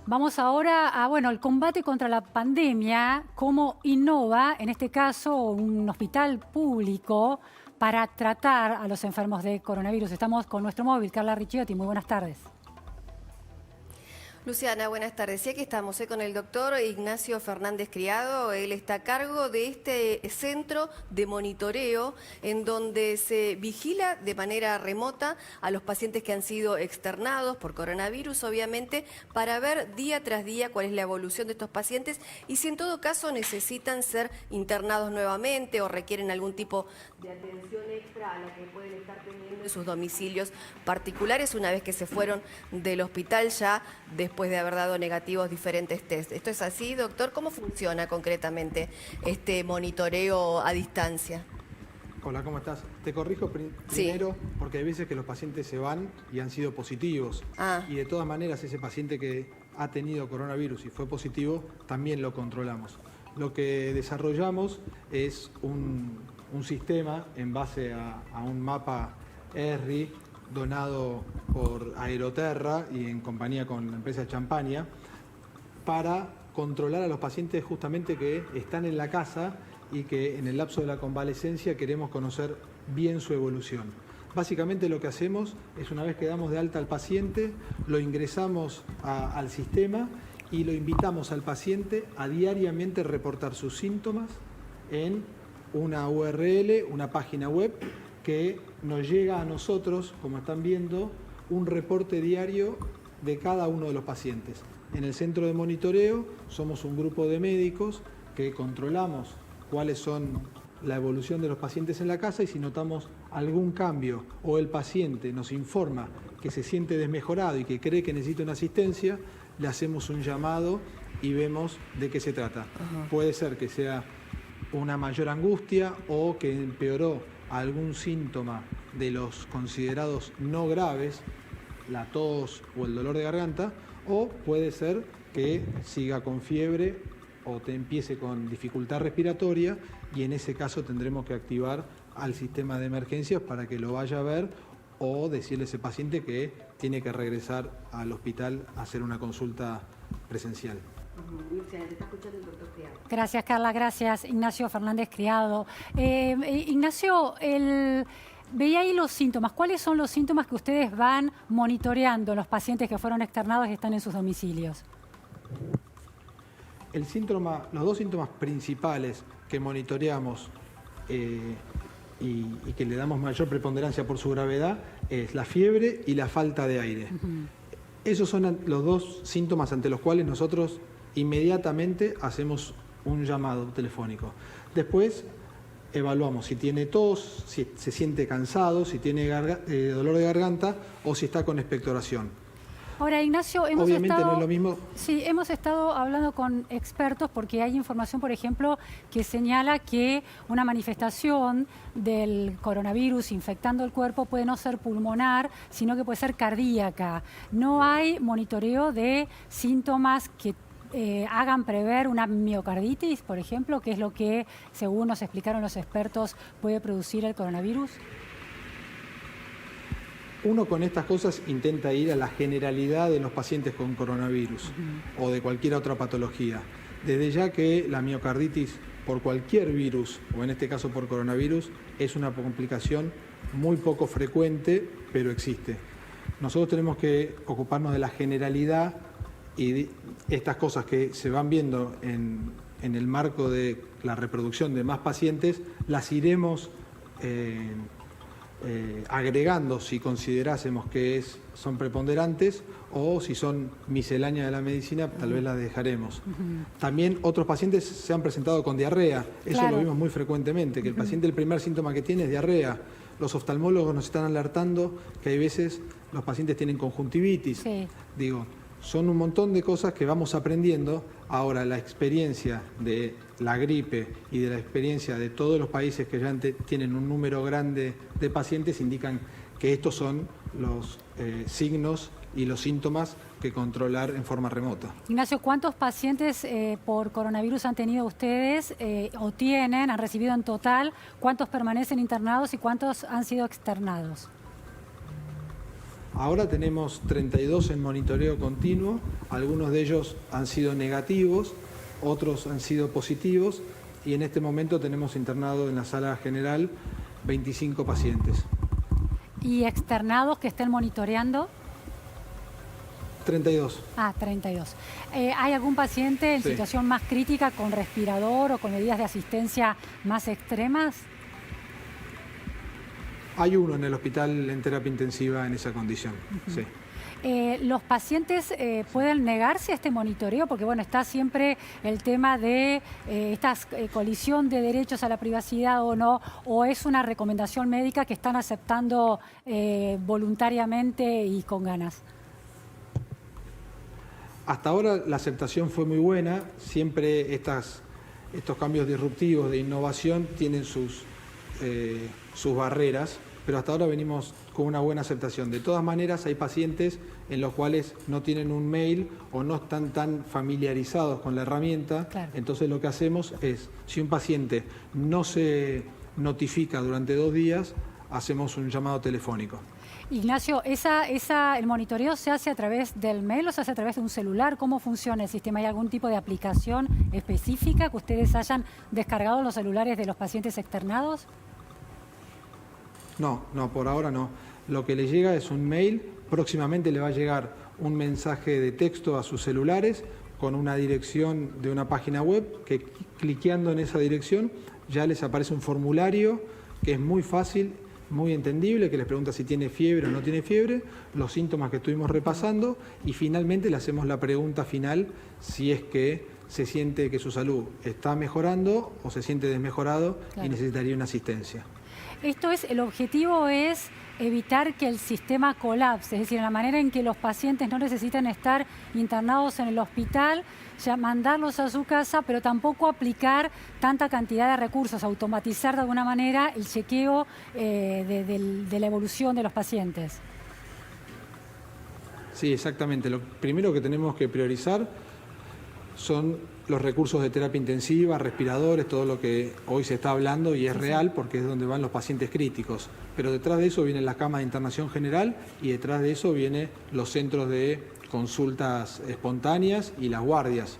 Vamos ahora a, el combate contra la pandemia, cómo innova, en este caso, un hospital público para tratar a los enfermos de coronavirus. Estamos con nuestro móvil, Carla Ricciotti. Muy buenas tardes. Luciana, buenas tardes. Sí, aquí estamos con el doctor Ignacio Fernández Criado. Él está a cargo de este centro de monitoreo en donde se vigila de manera remota a los pacientes que han sido externados por coronavirus, obviamente, para ver día tras día cuál es la evolución de estos pacientes y si en todo caso necesitan ser internados nuevamente o requieren algún tipo de atención extra a la que pueden estar teniendo en sus domicilios particulares una vez que se fueron del hospital ya después de haber dado negativos diferentes test. ¿Esto es así, doctor? ¿Cómo funciona concretamente este monitoreo a distancia? Hola, ¿cómo estás? Te corrijo primero porque hay veces que los pacientes se van y han sido positivos. Y de todas maneras ese paciente que ha tenido coronavirus y fue positivo, también lo controlamos. Lo que desarrollamos es un sistema en base a un mapa ERRI donado por Aeroterra y en compañía con la empresa Champaña, para controlar a los pacientes justamente que están en la casa y que en el lapso de la convalecencia queremos conocer bien su evolución. Básicamente lo que hacemos es, una vez que damos de alta al paciente, lo ingresamos al sistema y lo invitamos al paciente a diariamente reportar sus síntomas en una URL, una página web, que nos llega a nosotros, como están viendo, un reporte diario de cada uno de los pacientes. En el centro de monitoreo somos un grupo de médicos que controlamos cuáles son la evolución de los pacientes en la casa y si notamos algún cambio o el paciente nos informa que se siente desmejorado y que cree que necesita una asistencia, le hacemos un llamado y vemos de qué se trata. Puede ser que sea una mayor angustia o que empeoró algún síntoma de los considerados no graves, la tos o el dolor de garganta, o puede ser que siga con fiebre o te empiece con dificultad respiratoria y en ese caso tendremos que activar al sistema de emergencias para que lo vaya a ver o decirle a ese paciente que tiene que regresar al hospital a hacer una consulta presencial. Gracias, Carla. Gracias, Ignacio Fernández Criado. Ignacio, veía ahí los síntomas. ¿Cuáles son los síntomas que ustedes van monitoreando en los pacientes que fueron externados y están en sus domicilios? Los dos síntomas principales que monitoreamos y que le damos mayor preponderancia por su gravedad es la fiebre y la falta de aire. Esos son los dos síntomas ante los cuales nosotros inmediatamente hacemos un llamado telefónico. Después evaluamos si tiene tos, si se siente cansado, si tiene dolor de garganta o si está con expectoración. Ahora, Ignacio, Obviamente no es lo mismo. Sí, hemos estado hablando con expertos porque hay información, por ejemplo, que señala que una manifestación del coronavirus infectando el cuerpo puede no ser pulmonar, sino que puede ser cardíaca. No hay monitoreo de síntomas que hagan prever una miocarditis, por ejemplo, que es lo que, según nos explicaron los expertos, puede producir el coronavirus. Uno con estas cosas intenta ir a la generalidad de los pacientes con coronavirus o de cualquier otra patología. Desde ya que la miocarditis por cualquier virus, o en este caso por coronavirus, es una complicación muy poco frecuente, pero existe. Nosotros tenemos que ocuparnos de la generalidad y estas cosas que se van viendo en el marco de la reproducción de más pacientes, las iremos agregando si considerásemos que son preponderantes o si son misceláneas de la medicina, tal vez las dejaremos. También otros pacientes se han presentado con diarrea, eso lo vimos muy frecuentemente, que el paciente el primer síntoma que tiene es diarrea. Los oftalmólogos nos están alertando que hay veces los pacientes tienen conjuntivitis. Son un montón de cosas que vamos aprendiendo. Ahora, la experiencia de la gripe y de la experiencia de todos los países que ya tienen un número grande de pacientes indican que estos son los signos y los síntomas que controlar en forma remota. Ignacio, ¿cuántos pacientes por coronavirus han tenido ustedes o tienen, han recibido en total? ¿Cuántos permanecen internados y cuántos han sido externados? Ahora tenemos 32 en monitoreo continuo, algunos de ellos han sido negativos, otros han sido positivos y en este momento tenemos internado en la sala general 25 pacientes. ¿Y externados que estén monitoreando? 32. 32. ¿Hay algún paciente en situación más crítica con respirador o con medidas de asistencia más extremas? Hay uno en el hospital en terapia intensiva en esa condición, sí. ¿Los pacientes pueden negarse a este monitoreo? Porque bueno, está siempre el tema de esta colisión de derechos a la privacidad o no, o es una recomendación médica que están aceptando voluntariamente y con ganas. Hasta ahora la aceptación fue muy buena, siempre estos cambios disruptivos de innovación tienen sus barreras, pero hasta ahora venimos con una buena aceptación. De todas maneras, hay pacientes en los cuales no tienen un mail o no están tan familiarizados con la herramienta. Claro. Entonces lo que hacemos es, si un paciente no se notifica durante 2 días, hacemos un llamado telefónico. Ignacio, ¿el monitoreo se hace a través del mail o se hace a través de un celular? ¿Cómo funciona el sistema? ¿Hay algún tipo de aplicación específica que ustedes hayan descargado en los celulares de los pacientes externados? No, por ahora no. Lo que le llega es un mail, próximamente le va a llegar un mensaje de texto a sus celulares con una dirección de una página web que cliqueando en esa dirección ya les aparece un formulario que es muy fácil, muy entendible, que les pregunta si tiene fiebre o no tiene fiebre, los síntomas que estuvimos repasando y finalmente le hacemos la pregunta final si es que se siente que su salud está mejorando o se siente desmejorado. Claro. Y necesitaría una asistencia. El objetivo es evitar que el sistema colapse, es decir, en la manera en que los pacientes no necesitan estar internados en el hospital, ya mandarlos a su casa, pero tampoco aplicar tanta cantidad de recursos, automatizar de alguna manera el chequeo de la evolución de los pacientes. Sí, exactamente. Lo primero que tenemos que priorizar son los recursos de terapia intensiva, respiradores, todo lo que hoy se está hablando y es real porque es donde van los pacientes críticos. Pero detrás de eso vienen las camas de internación general y detrás de eso vienen los centros de consultas espontáneas y las guardias.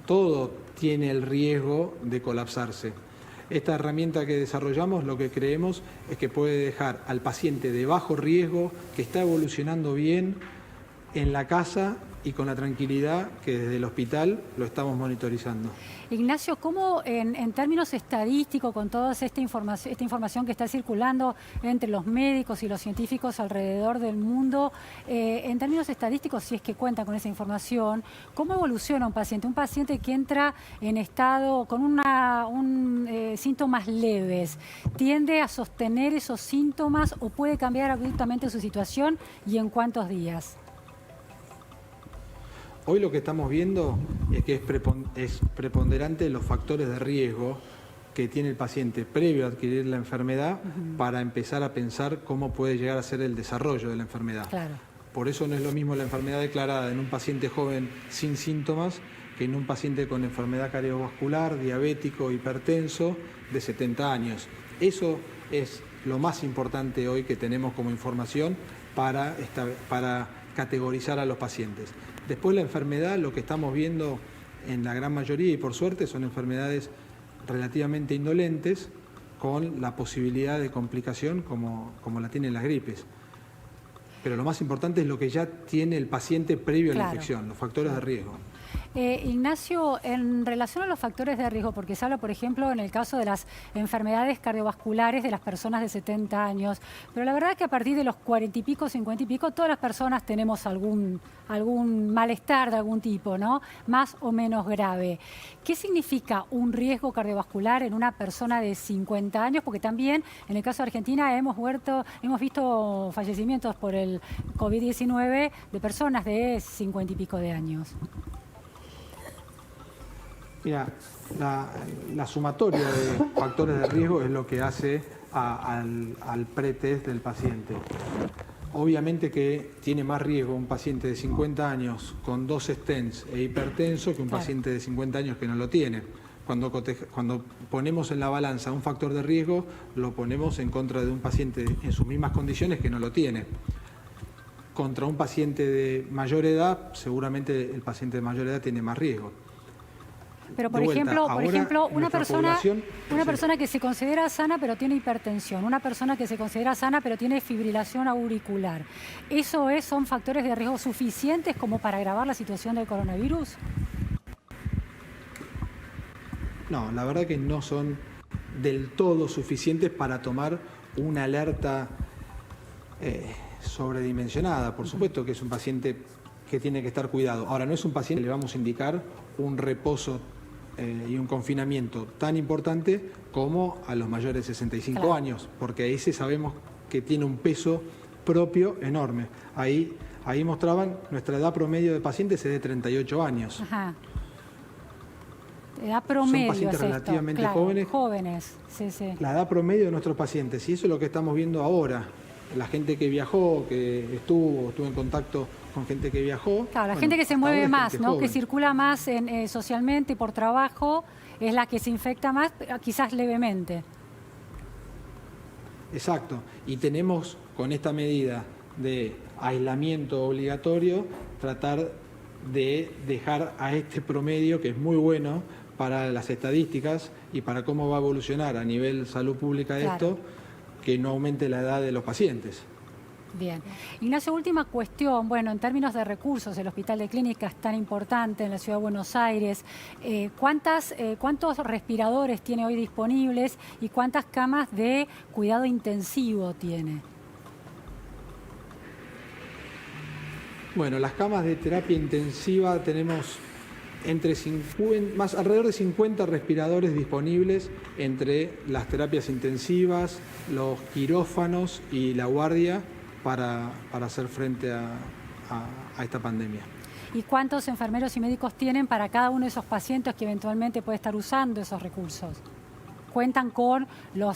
Todo tiene el riesgo de colapsarse. Esta herramienta que desarrollamos lo que creemos es que puede dejar al paciente de bajo riesgo, que está evolucionando bien, en la casa y con la tranquilidad que desde el hospital lo estamos monitorizando. Ignacio, ¿cómo en términos estadísticos, con toda esta información que está circulando entre los médicos y los científicos alrededor del mundo, en términos estadísticos, si es que cuentan con esa información, ¿cómo evoluciona un paciente? Un paciente que entra en estado con síntomas leves, ¿tiende a sostener esos síntomas o puede cambiar abruptamente su situación y en cuántos días? Hoy lo que estamos viendo es que es preponderante los factores de riesgo que tiene el paciente previo a adquirir la enfermedad para empezar a pensar cómo puede llegar a ser el desarrollo de la enfermedad. Claro. Por eso no es lo mismo la enfermedad declarada en un paciente joven sin síntomas que en un paciente con enfermedad cardiovascular, diabético, hipertenso, de 70 años. Eso es lo más importante hoy que tenemos como información para categorizar a los pacientes. Después la enfermedad, lo que estamos viendo en la gran mayoría y por suerte son enfermedades relativamente indolentes con la posibilidad de complicación como la tienen las gripes. Pero lo más importante es lo que ya tiene el paciente previo a la infección, los factores de riesgo. Ignacio, en relación a los factores de riesgo, porque se habla, por ejemplo, en el caso de las enfermedades cardiovasculares de las personas de 70 años, pero la verdad es que a partir de los 40 y pico, 50 y pico, todas las personas tenemos algún malestar de algún tipo, ¿no? Más o menos grave. ¿Qué significa un riesgo cardiovascular en una persona de 50 años? Porque también, en el caso de Argentina, hemos visto fallecimientos por el COVID-19 de personas de 50 y pico de años. Mira, la sumatoria de factores de riesgo es lo que hace al pretest del paciente. Obviamente que tiene más riesgo un paciente de 50 años con 2 stents e hipertenso que un paciente de 50 años que no lo tiene. Cuando ponemos en la balanza un factor de riesgo, lo ponemos en contra de un paciente en sus mismas condiciones que no lo tiene. contra un paciente de mayor edad, seguramente el paciente de mayor edad tiene más riesgo. Pero por ejemplo, una persona que se considera sana pero tiene hipertensión, una persona que se considera sana pero tiene fibrilación auricular, ¿son factores de riesgo suficientes como para agravar la situación del coronavirus? No, la verdad que no son del todo suficientes para tomar una alerta sobredimensionada. Por supuesto que es un paciente que tiene que estar cuidado. Ahora, no es un paciente que le vamos a indicar un reposo y un confinamiento tan importante como a los mayores de 65 años, porque ese sabemos que tiene un peso propio enorme. Ahí mostraban, nuestra edad promedio de pacientes es de 38 años. Ajá. Edad promedio. Son pacientes relativamente jóvenes. Sí, sí. La edad promedio de nuestros pacientes, y eso es lo que estamos viendo ahora. La gente que viajó, que estuvo en contacto con gente que viajó. Claro, la gente que se mueve más, ¿no? Que circula más socialmente por trabajo, es la que se infecta más, quizás levemente. Exacto. Y tenemos con esta medida de aislamiento obligatorio, tratar de dejar a este promedio, que es muy bueno para las estadísticas y para cómo va a evolucionar a nivel salud pública esto, que no aumente la edad de los pacientes. Bien. Ignacio, última cuestión. Bueno, en términos de recursos, el Hospital de Clínicas es tan importante en la Ciudad de Buenos Aires. ¿Cuántos respiradores tiene hoy disponibles y cuántas camas de cuidado intensivo tiene? Bueno, las camas de terapia intensiva tenemos alrededor de 50 respiradores disponibles entre las terapias intensivas, los quirófanos y la guardia para hacer frente a esta pandemia. ¿Y cuántos enfermeros y médicos tienen para cada uno de esos pacientes que eventualmente puede estar usando esos recursos? ¿Cuentan con la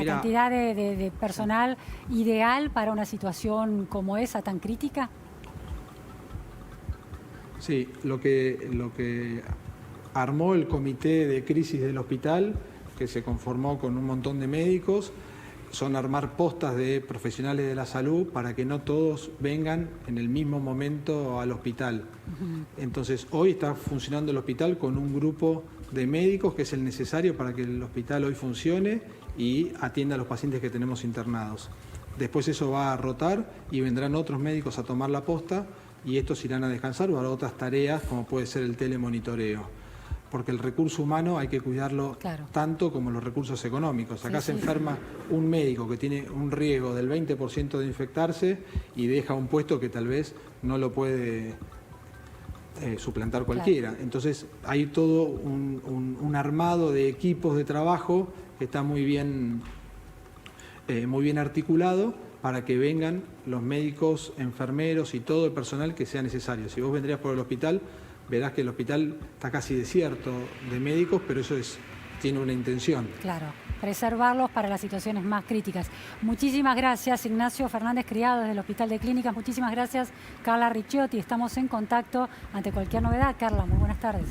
cantidad de personal ideal para una situación como esa, tan crítica? Sí, lo que armó el comité de crisis del hospital, que se conformó con un montón de médicos, son armar postas de profesionales de la salud para que no todos vengan en el mismo momento al hospital. Entonces, hoy está funcionando el hospital con un grupo de médicos que es el necesario para que el hospital hoy funcione y atienda a los pacientes que tenemos internados. Después eso va a rotar y vendrán otros médicos a tomar la posta y estos irán a descansar o a otras tareas como puede ser el telemonitoreo. Porque el recurso humano hay que cuidarlo tanto como los recursos económicos. Acá se enferma un médico que tiene un riesgo del 20% de infectarse y deja un puesto que tal vez no lo puede suplantar cualquiera. Entonces hay todo un armado de equipos de trabajo que está muy bien articulado para que vengan los médicos, enfermeros y todo el personal que sea necesario. Si vos vendrías por el hospital, verás que el hospital está casi desierto de médicos, pero eso tiene una intención. Claro, preservarlos para las situaciones más críticas. Muchísimas gracias, Ignacio Fernández Criado, desde el Hospital de Clínicas. Muchísimas gracias, Carla Ricciotti. Estamos en contacto ante cualquier novedad. Carla, muy buenas tardes.